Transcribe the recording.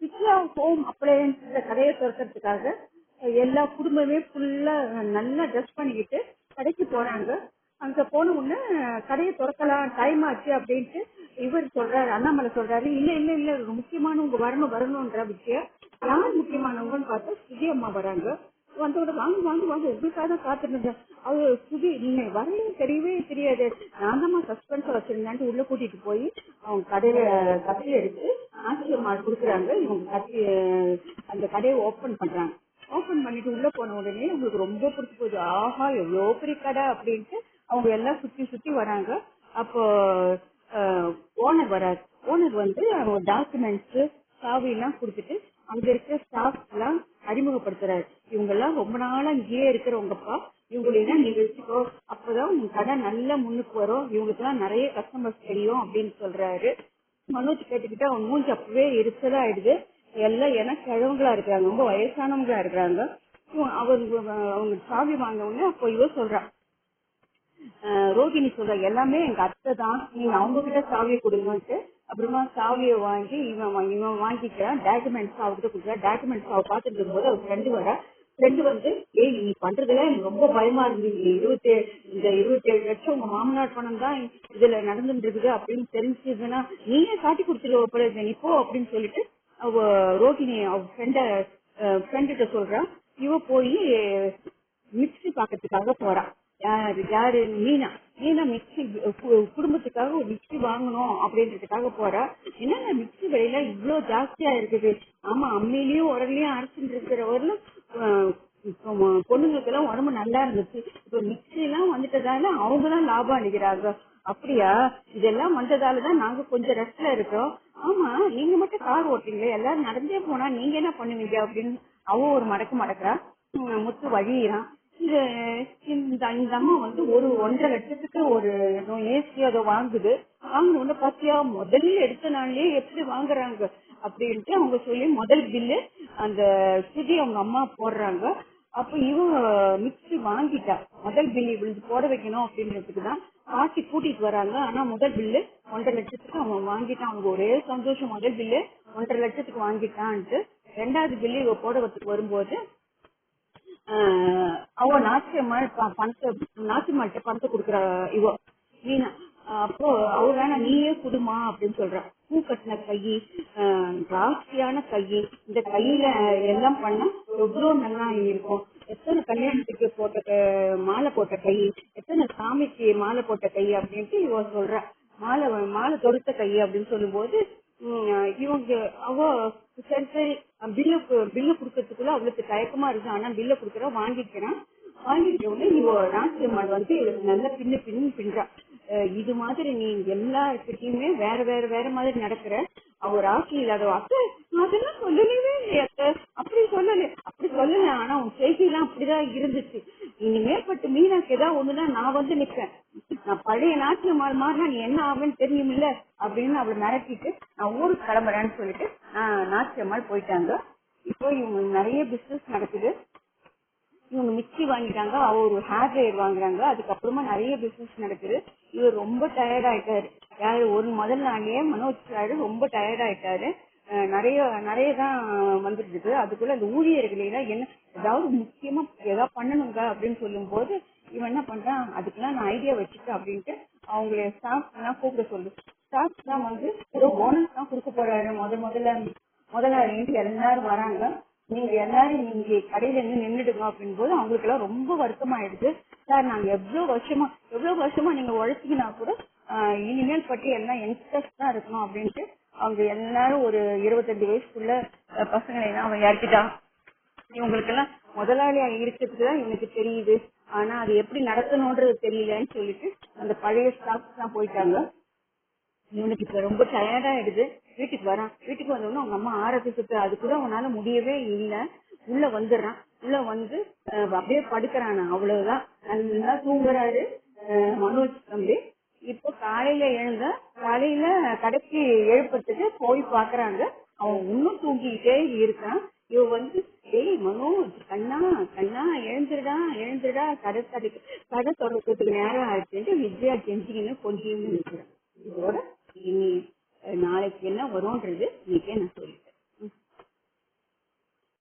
வித்யா home appliances கடையை திறக்கிறதுக்காக எல்லா குடும்பமே ஃபுல்லா நல்லா ட்ரெஸ் பண்ணிக்கிட்டு கடைக்கு போறாங்க. அங்க போன உடனே கடையை திறக்கலாம் டைம் ஆச்சு அப்படின்ட்டு இவர் சொல்றாரு, அண்ணாமலை சொல்றாரு, இல்ல இல்ல இல்ல முக்கியமானவங்க வரணும் வரணும்ன்ற விஷயம். யார் முக்கியமானவங்கன்னு பார்த்தா சுதி அம்மா வராங்க. வந்தோட வாங்க வாங்க வாங்க உங்களுக்காக தான் காத்துருந்தேன். அவரு சுதி நீங்க வரலையே தெரியவே தெரியாது. நான் தான் சஸ்பென்ஸா வச்சிருந்தேன்ட்டு உள்ள கூட்டிட்டு போய் அவங்க கடையில கத்தி எடுத்து ஆசிரியர் கொடுக்குறாங்க. இவங்க கத்தி அந்த கடையை ஓபன் பண்றாங்க. ஓபன் பண்ணிட்டு உள்ள போன உடனே உங்களுக்கு ரொம்ப பிடிச்சி போகுது. ஆஹா எவ்வளவு பெரிய கடை அப்படின்ட்டு அவங்க எல்லாம் சுத்தி சுத்தி வராங்க. அப்போ ஓனர் வராது. ஓனர் வந்து அவங்க டாக்குமெண்ட்ஸ் சாவி எல்லாம் கொடுத்துட்டு அங்க இருக்கிற ஸ்டாஃப் எல்லாம் அறிமுகப்படுத்துறாரு. இவங்க எல்லாம் ரொம்ப நாளா இங்கேயே இருக்கிறவங்கப்பா, இவங்களெல்லாம் நீங்க வச்சுக்கோ, அப்பதான் உங்க கடை நல்லா முன்னுக்கு வரும், இவங்களுக்கு எல்லாம் நிறைய கஸ்டமர்ஸ் தெரியும் அப்படின்னு சொல்றாரு. மனோஜ் கேட்டுக்கிட்டு அவன் மூஞ்சி அப்பவே எரிச்சலா ஆயிடுது. எல்லாம் எனக்கு கிழவங்களா இருக்கிறாங்க, ரொம்ப வயசானவங்களா இருக்கிறாங்க. அவங்க சாவி வாங்க உடனே அப்போ இவ சொல்றான், ரோகிணி சொல்ற எல்லாமே எங்க அத்தை தான், நீங்க அவங்க கிட்ட சாவியை கொடுங்கன்ட்டு. அப்புறமா சாவியை வாங்கி இவன் வாங்கிக்கிறான். டாக்குமெண்ட்ஸ் அவர்கிட்ட கொடுக்குறா. டாக்குமெண்ட்ஸ் அவ பாத்துட்டு இருக்கும்போது அவர் ஃப்ரெண்டு வர. ஃப்ரெண்டு வந்து ஏய் நீ பண்றதுல எனக்கு ரொம்ப பயமா இருந்தது. இந்த 27 லட்சம் உங்க மாமனார் பணம் தான் இதுல நடந்துட்டு இருக்குது அப்படின்னு தெரிஞ்சதுன்னா நீயே காட்டி கொடுத்துருவ இப்போ அப்படின்னு சொல்லிட்டு அவ ரோகிணி அவ ஃப்ரெண்ட சொல்றான். இவ போய் மிக்சி பாக்கிறதுக்காக போறான். யாரு மீனா. மீனா மிக்சி குடும்பத்துக்காக ஒரு மிக்சி வாங்கணும் அப்படின்றதுக்காக போறா. என்னன்னா மிக்சி விலையில இவ்வளவு ஜாஸ்தியா இருக்குது. ஆமா அம்மியிலயும் உரலையும் அரைச்சிட்டு இருக்கிறவர்களும் பொண்ணுங்களுக்கு எல்லாம் உடம்பு நல்லா இருந்துச்சு. இப்ப மிக்சி எல்லாம் வந்துட்டதால அவங்கதான் லாபம் அளிக்கிறாங்க. அப்படியா, இதெல்லாம் வந்ததாலதான் நாங்க கொஞ்சம் ரெஸ்ட்ல இருக்கோம். ஆமா நீங்க மட்டும் கார் ஓட்டுறீங்களே, எல்லாரும் நடந்தே போனா நீங்க என்ன பண்ணுவீங்க அப்படின்னு அவன் ஒரு மடக்குறா. முத்து வழியிறான். இந்த அம்மா வந்து ஒரு 1.5 லட்சத்துக்கு ஒரு ஏசி அதை வாங்குது. வாங்கின பாத்தியா முதல்ல எடுத்த நாள்லயே எப்படி வாங்குறாங்க அப்படின்ட்டு அவங்க சொல்லி முதல் பில்லு அந்த சுதி அவங்க அம்மா போடுறாங்க. அப்ப இவன் மிக்சி வாங்கிட்டா. முதல் பில்லு இவளுக்கு போட வைக்கணும் அப்படின்றதுக்கு தான் பாட்டி கூட்டிட்டு வராங்க. ஆனா முதல் பில்லு 1.5 லட்சத்துக்கு அவன் வாங்கிட்டான். அவங்க ஒரே சந்தோஷம், முதல் பில்லு 1.5 லட்சத்துக்கு வாங்கிட்டான்ட்டு. 2வது பில்லு இவ போட வச்சுக்கு வரும்போது அவ நாச்சியம்மாள்கிட்ட பணத்தை கொடுக்குற இவ மீனா. அப்போ அவ வேணா நீயே குடுமா அப்படின்னு சொல்ற. பூ கட்டின கை, ராசியான கை, இந்த கையில எல்லாம் பண்ணா எவ்வளவு நல்லா இருக்கும். எத்தனை கல்யாணத்துக்கு போட்ட மாலை போட்ட கை, எத்தனை சாமிக்கு மாலை போட்ட கை அப்படின்ட்டு இவ சொல்ற. மாலை தொடுத்த கை அப்படின்னு சொல்லும் போது இவங்க அவ சரி சரி பில்லு குடுக்கறதுக்குள்ள அவளுக்கு தயக்கமா இருக்கு. ஆனா பில்ல குடுக்கற வாங்கிக்கிறான். வாங்கிட்ட உடனே இவ நாச்சியம்மாள் வந்து இவளுக்கு நல்ல பின்றா. இது மாதிரி நீ எல்லா கிட்டையுமே வேற வேற வேற மாதிரி நடக்கிற, அவ ராசி இல்லாத அத்தை அதெல்லாம் சொல்லவே இல்லையா அத்தை, அப்படி சொல்லல. ஆனா உன் செய்தியெல்லாம் அப்படிதான் இருந்துச்சு. இனிமேற்பட்டு மீனாக்கு ஏதாவது ஒண்ணுன்னா நான் வந்து நிப்பேன். நான் பழைய நாச்சியம்மாள் மாதிரி நீ என்ன ஆகுன்னு தெரியுமில்ல அப்படின்னு அவளை மிரட்டிட்டு நான் ஊருக்கு கிளம்புறேன்னு சொல்லிட்டு நாச்சியம்மாள் போயிட்டாங்க. இப்போ இவங்க நிறைய பிசினஸ் நடக்குது. இவங்க மிக்சி வாங்கிட்டாங்க, அவ ஒரு ஹேர் ட்ரையர் வாங்குறாங்க. அதுக்கப்புறமா நிறைய பிசினஸ் நடக்குது. இவர் ரொம்ப டயர்ட் ஆயிட்டாரு. ஒரு முதல் நாளே மனோஜ் சாரு ரொம்ப டயர்ட் ஆயிட்டாரு. நிறைய தான் வந்துட்டு இருக்கு. அதுக்குள்ள அந்த ஊழியர்களெல்லாம் என்ன ஏதாவது முக்கியமா ஏதாவது பண்ணணுங்க அப்படின்னு சொல்லும் போது இவன் என்ன பண்றான், அதுக்கெல்லாம் நான் ஐடியா வச்சுட்டேன் அப்படின்ட்டு அவங்கள ஸ்டாஃப் எல்லாம் கூப்பிட சொல்லு. ஸ்டாஃப் தான் வந்து ஏதோ போனஸ் தான் கொடுக்க போறாரு. முதலாளி எல்லாரும் வராங்க. நீங்க எல்லாரும் நீங்க கடையில இருந்து நின்றுடுங்க அப்படின்னு போது அவங்களுக்கு எல்லாம் ரொம்ப வருத்தமாயிடுது. சார் நாங்க எவ்வளவு வருஷமா நீங்க உழைச்சிங்கன்னா கூட இனிமேல் பற்றி எல்லாம் யங்ஸ்டர்ஸ் தான் இருக்கணும் அப்படின்ட்டு அவங்க எல்லாரும் ஒரு 25 வயசுக்குள்ள பசங்களை எல்லாம் அவன் இறக்கிட்டான். இவங்களுக்கு எல்லாம் முதலாளியா இருக்கிறதுதான் இவனுக்கு தெரியுது, ஆனா அது எப்படி நடத்தணும்ன்றது தெரியலன்னு சொல்லிட்டு அந்த பழைய ஸ்டாஃப்ஸ் தான் போயிட்டாங்க. இவனுக்கு இப்ப ரொம்ப டயர்டா ஆயிடுது. வீட்டுக்கு வரான். வீட்டுக்கு வந்தோடனே அவங்க அம்மா ஆரத்தி சுத்து. அது கூட அவனால முடியவே இல்லை. உள்ள வந்துடுறான். உள்ள வந்து அப்படியே படுக்கிறான். அவ்வளவுதான், நல்லா தூங்குறாரு மனோஜ் தம்பி. இப்போ காலையில கடைக்கு எழுப்பத்துக்கு போய் பாக்குறாங்க. அவன் இன்னும் தூங்கிட்டே இருக்கான். இவ வந்து ஏய் மனோஜ் கண்ணா கண்ணா எழுந்துடா கடை தொடக்கிறதுக்கு நேரம் ஆயிடுச்சுட்டு வித்யா கெஞ்சிக்கின்னு கொஞ்சம் இருக்கிறான். இதோட இனி நாளைக்கு என்ன வரும்ன்றது இன்னைக்கே நான் சொல்றேன்.